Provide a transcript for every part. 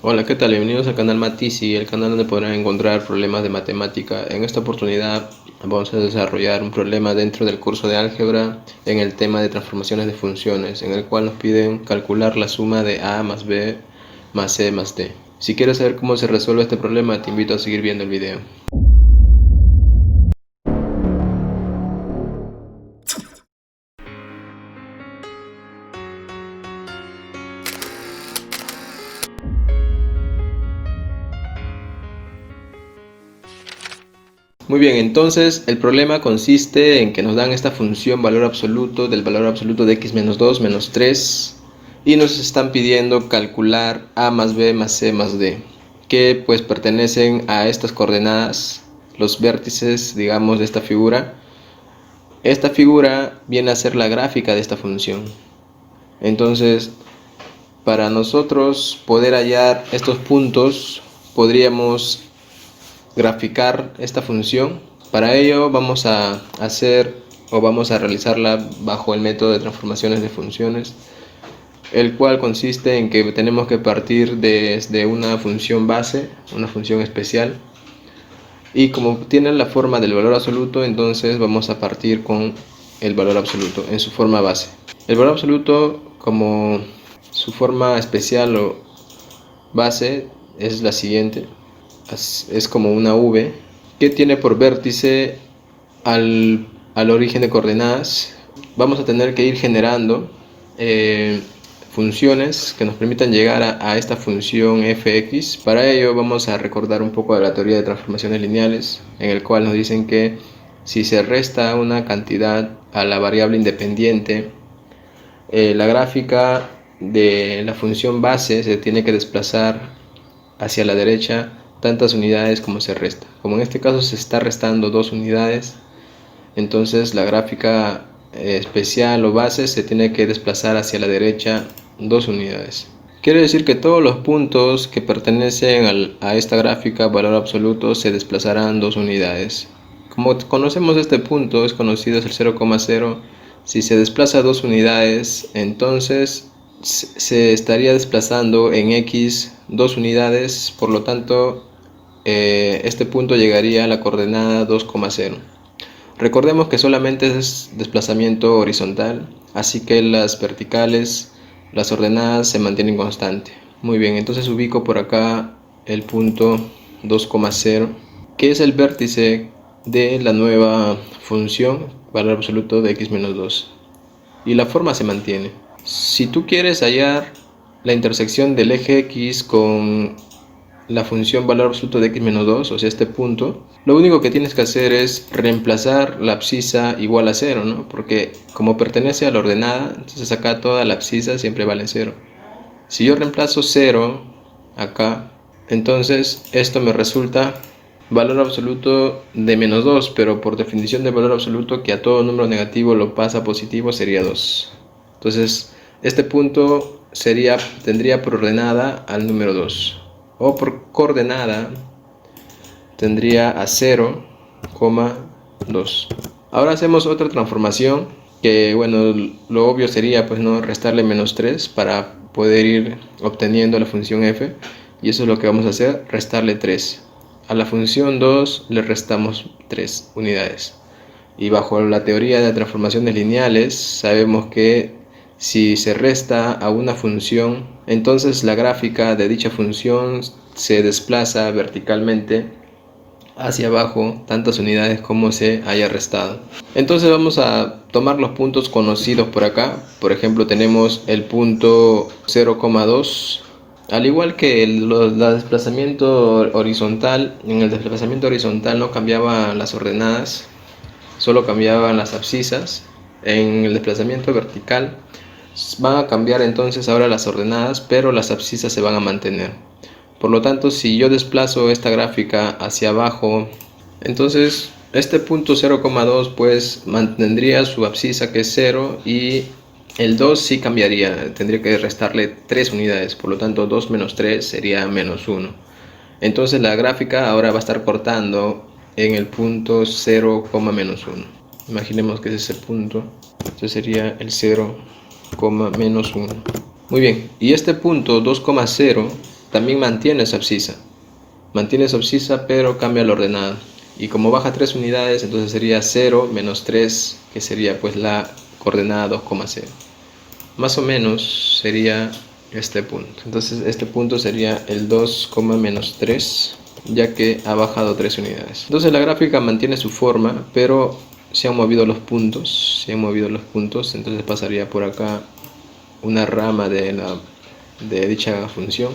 Hola, ¿qué tal? Bienvenidos al canal Matisi, el canal donde podrán encontrar problemas de matemática. En esta oportunidad vamos a desarrollar un problema dentro del curso de álgebra en el tema de transformaciones de funciones, en el cual nos piden calcular la suma de a más b más c más d. Si quieres saber cómo se resuelve este problema, te invito a seguir viendo el video. Muy bien, entonces el problema consiste en que nos dan esta función valor absoluto del valor absoluto de x menos 2 menos 3 y nos están pidiendo calcular a más b más c más d, que pues pertenecen a estas coordenadas, los vértices, digamos, de esta figura. Esta figura viene a ser la gráfica de esta función. Entonces, para nosotros poder hallar estos puntos, podríamos graficar esta función. Para ello vamos a realizarla bajo el método de transformaciones de funciones, el cual consiste en que tenemos que partir desde una función base, una función especial, y como tiene la forma del valor absoluto, entonces vamos a partir con el valor absoluto en su forma base. El valor absoluto, como su forma especial o base, es la siguiente. Es como una V que tiene por vértice al origen de coordenadas. Vamos a tener que ir generando funciones que nos permitan llegar a esta función fx. Para ello vamos a recordar un poco de la teoría de transformaciones lineales, en el cual nos dicen que si se resta una cantidad a la variable independiente, la gráfica de la función base se tiene que desplazar hacia la derecha tantas unidades como se resta. Como en este caso se está restando 2 unidades, entonces la gráfica especial o base se tiene que desplazar hacia la derecha 2 unidades. Quiere decir que todos los puntos que pertenecen a esta gráfica valor absoluto se desplazarán 2 unidades. Como conocemos este punto, es conocido, es el 0,0. Si se desplaza 2 unidades, entonces se estaría desplazando en x 2 unidades, por lo tanto este punto llegaría a la coordenada 2,0. Recordemos que solamente es desplazamiento horizontal, así que las verticales, las ordenadas, se mantienen constantes. Muy bien, entonces ubico por acá el punto 2,0, que es el vértice de la nueva función valor absoluto de x menos 2, y la forma se mantiene. Si tú quieres hallar la intersección del eje x con la función valor absoluto de x menos 2, o sea este punto, lo único que tienes que hacer es reemplazar la abscisa igual a 0, ¿no? Porque como pertenece a la ordenada, entonces acá toda la abscisa siempre vale 0. Si yo reemplazo 0 acá, entonces esto me resulta valor absoluto de menos 2, pero por definición de valor absoluto, que a todo número negativo lo pasa a positivo, sería 2. Entonces este punto tendría por ordenada al número 2, o por coordenada tendría a 0,2. Ahora hacemos otra transformación, que bueno, lo obvio sería pues no restarle menos 3 para poder ir obteniendo la función f, y eso es lo que vamos a hacer, restarle 3. A la función 2 le restamos 3 unidades. Y bajo la teoría de transformaciones lineales sabemos que si se resta a una función, entonces la gráfica de dicha función se desplaza verticalmente hacia abajo tantas unidades como se haya restado. Entonces vamos a tomar los puntos conocidos por acá. Por ejemplo, tenemos el punto 0,2. Al igual que el desplazamiento horizontal, en el desplazamiento horizontal no cambiaban las ordenadas, solo cambiaban las abscisas. En el desplazamiento vertical van a cambiar entonces ahora las ordenadas, pero las abscisas se van a mantener. Por lo tanto, si yo desplazo esta gráfica hacia abajo, entonces este punto 0,2 pues mantendría su abscisa, que es 0, y el 2 sí cambiaría, tendría que restarle 3 unidades, por lo tanto 2 menos 3 sería menos 1. Entonces la gráfica ahora va a estar cortando en el punto 0, menos 1. Imaginemos que es ese punto, entonces sería el 0, menos 1. Muy bien, y este punto 2,0 también mantiene su abscisa. Mantiene su abscisa, pero cambia la ordenada. Y como baja 3 unidades, entonces sería 0 menos 3, que sería pues la coordenada 2,0. Más o menos sería este punto. Entonces este punto sería el 2, menos 3, ya que ha bajado 3 unidades. Entonces la gráfica mantiene su forma, pero se han movido los puntos. Entonces pasaría por acá una rama de dicha función,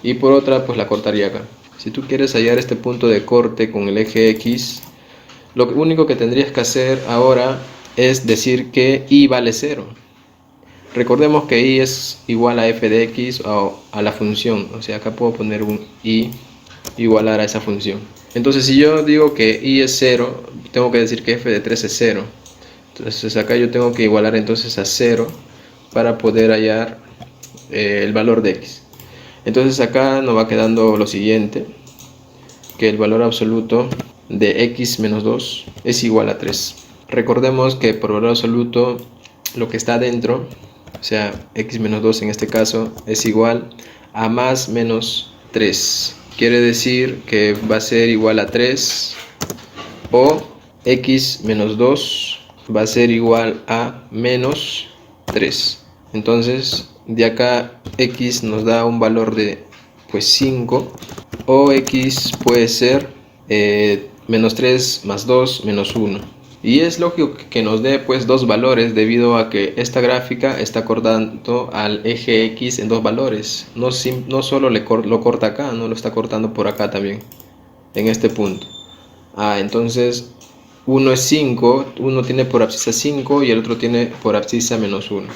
y por otra pues la cortaría acá. Si tú quieres hallar este punto de corte con el eje X, lo único que tendrías que hacer ahora es decir que y vale 0. Recordemos que y es igual a f de x o a la función, o sea, acá puedo poner un y igualar a esa función. Entonces si yo digo que y es 0, tengo que decir que f de 3 es 0. Entonces acá yo tengo que igualar entonces a 0 para poder hallar el valor de x. Entonces acá nos va quedando lo siguiente, que el valor absoluto de x menos 2 es igual a 3. Recordemos que por valor absoluto lo que está dentro, o sea, x menos 2 en este caso, es igual a más menos 3. Quiere decir que va a ser igual a 3, o x menos 2 va a ser igual a menos 3. Entonces, de acá x nos da un valor de pues 5, o x puede ser menos 3 más 2 menos 1. Y es lógico que nos dé pues dos valores, debido a que esta gráfica está cortando al eje X en dos valores. No solo lo corta acá, no lo está cortando por acá también, en este punto. Entonces uno es 5, uno tiene por abscisa 5 y el otro tiene por abscisa menos 1.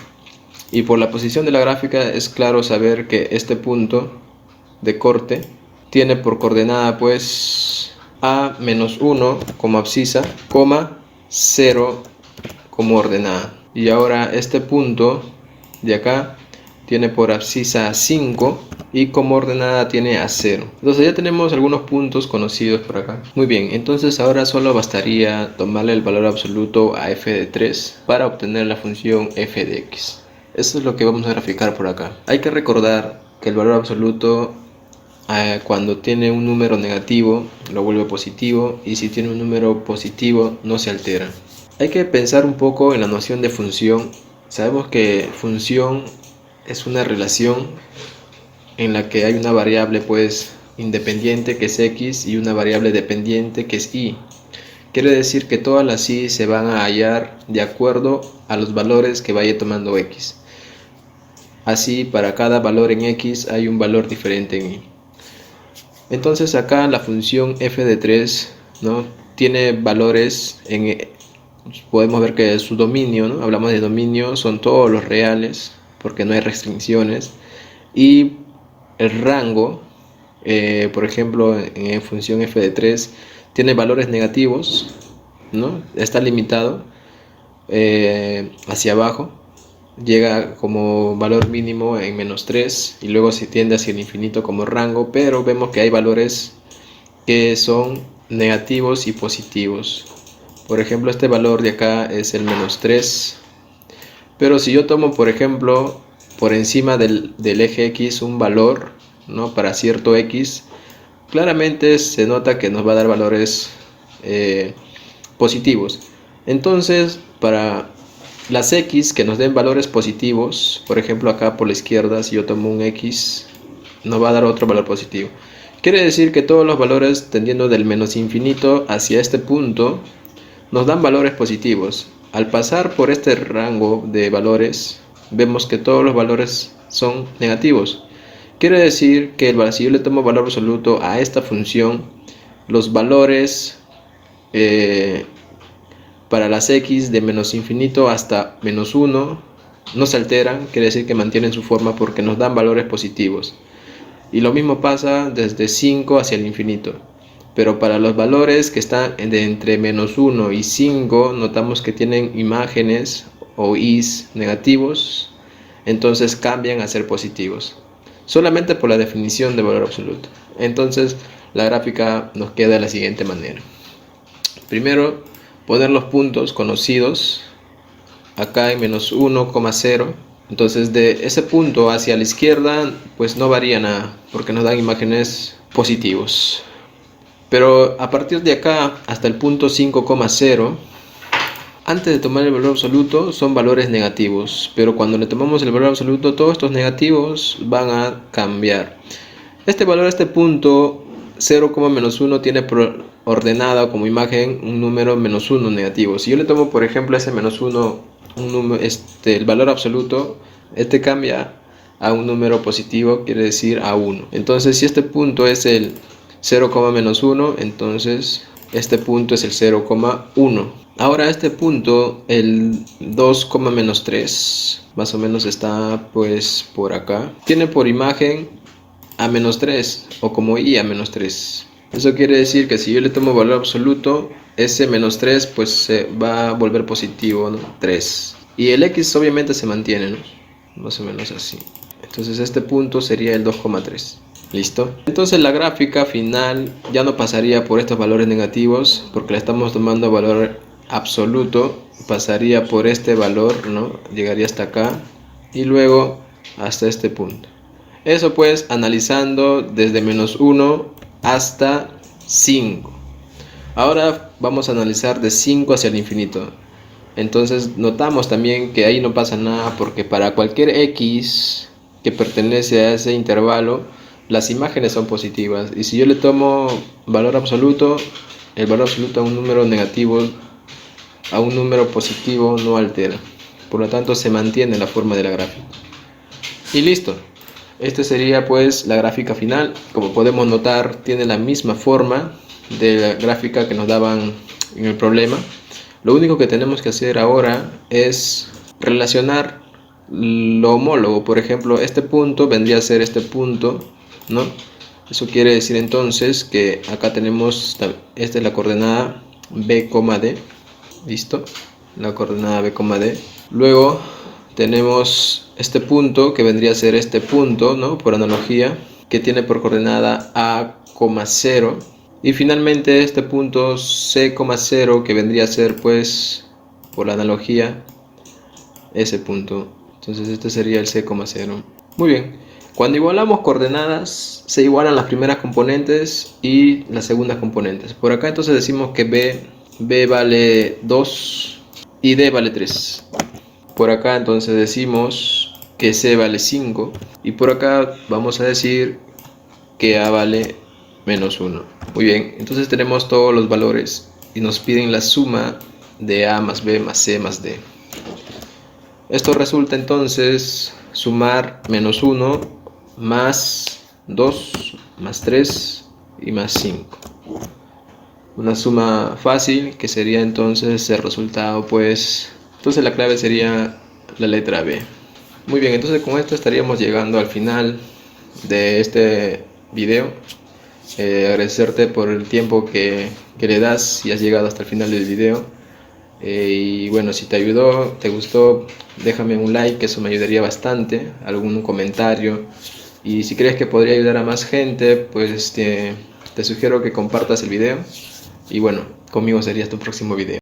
Y por la posición de la gráfica es claro saber que este punto de corte tiene por coordenada pues a menos 1 como abscisa, 0 como ordenada. Y ahora este punto de acá tiene por abscisa 5 y como ordenada tiene a 0. Entonces ya tenemos algunos puntos conocidos por acá. Muy bien, entonces ahora solo bastaría tomarle el valor absoluto a f de 3 para obtener la función f de x. Eso es lo que vamos a graficar por acá. Hay que recordar que el valor absoluto cuando tiene un número negativo lo vuelve positivo, y si tiene un número positivo no se altera. Hay que pensar un poco en la noción de función. Sabemos que función es una relación en la que hay una variable pues independiente que es x y una variable dependiente que es y. Quiere decir que todas las y se van a hallar de acuerdo a los valores que vaya tomando x. Así, para cada valor en x hay un valor diferente en y. Entonces acá la función f de 3, ¿no?, tiene valores podemos ver que su dominio, ¿no?, hablamos de dominio, son todos los reales porque no hay restricciones, y el rango, por ejemplo en función f de 3 tiene valores negativos, ¿no?, está limitado hacia abajo, llega como valor mínimo en menos 3 y luego se tiende hacia el infinito como rango, pero vemos que hay valores que son negativos y positivos. Por ejemplo, este valor de acá es el menos 3, pero si yo tomo por ejemplo por encima del eje X un valor, ¿no?, para cierto X, claramente se nota que nos va a dar valores positivos. Entonces, para las X que nos den valores positivos, por ejemplo acá por la izquierda, si yo tomo un X, nos va a dar otro valor positivo. Quiere decir que todos los valores tendiendo del menos infinito hacia este punto nos dan valores positivos. Al pasar por este rango de valores, vemos que todos los valores son negativos. Quiere decir que si yo le tomo valor absoluto a esta función, los valores para las x de menos infinito hasta menos 1 no se alteran, quiere decir que mantienen su forma porque nos dan valores positivos. Y lo mismo pasa desde 5 hacia el infinito. Pero para los valores que están de entre menos 1 y 5, notamos que tienen imágenes o i's negativos, entonces cambian a ser positivos, solamente por la definición de valor absoluto. Entonces la gráfica nos queda de la siguiente manera. Primero, poner los puntos conocidos acá en menos 1,0, Entonces de ese punto hacia la izquierda pues no varía nada, porque nos dan imágenes positivos. Pero a partir de acá hasta el punto 5,0, antes de tomar el valor absoluto son valores negativos, pero cuando le tomamos el valor absoluto todos estos negativos van a cambiar. Este valor, este punto 0,-1 tiene por ordenada como imagen un número -1 negativo. Si yo le tomo por ejemplo ese -1, el valor absoluto, este cambia a un número positivo, quiere decir a 1. Entonces si este punto es el 0,-1, entonces este punto es el 0,1. Ahora este punto, el 2,-3, más o menos está pues por acá, tiene por imagen a -3 o como i a -3. Eso quiere decir que si yo le tomo valor absoluto, ese -3 pues se va a volver positivo, ¿no? 3. Y el x obviamente se mantiene, ¿no? Más o menos así. Entonces este punto sería el 2,3. ¿Listo? Entonces la gráfica final ya no pasaría por estos valores negativos porque le estamos tomando valor absoluto. Pasaría por este valor, ¿no? Llegaría hasta acá y luego hasta este punto. Eso pues analizando desde -1 hasta 5. Ahora vamos a analizar de 5 hacia el infinito. Entonces notamos también que ahí no pasa nada porque para cualquier x que pertenece a ese intervalo, las imágenes son positivas. Y si yo le tomo valor absoluto, el valor absoluto a un número negativo, a un número positivo no altera. Por lo tanto se mantiene la forma de la gráfica. Y listo. Esta sería pues la gráfica final. Como podemos notar, tiene la misma forma de la gráfica que nos daban en el problema. Lo único que tenemos que hacer ahora es relacionar lo homólogo. Por ejemplo, este punto vendría a ser este punto, ¿no? Eso quiere decir entonces que acá tenemos, esta es la coordenada b, d. ¿Listo? La coordenada b, d. Luego tenemos este punto que vendría a ser este punto, ¿no? Por analogía, que tiene por coordenada a, 0. Y finalmente este punto c,0 que vendría a ser pues por la analogía ese punto. Entonces este sería el c,0. Muy bien. Cuando igualamos coordenadas se igualan las primeras componentes y las segundas componentes. Por acá entonces decimos que b vale 2 y d vale 3. Por acá entonces decimos que c vale 5 y por acá vamos a decir que a vale -1. Muy bien, entonces tenemos todos los valores y nos piden la suma de a más b más c más d. Esto resulta entonces sumar -1 más 2 más 3 y más 5. Una suma fácil que sería entonces el resultado pues... Entonces la clave sería la letra B. Muy bien, entonces con esto estaríamos llegando al final de este video. Agradecerte por el tiempo que le das y has llegado hasta el final del video. Y bueno, si te ayudó, te gustó, déjame un like, que eso me ayudaría bastante, algún comentario. Y si crees que podría ayudar a más gente, pues te sugiero que compartas el video. Y bueno, conmigo sería tu próximo video.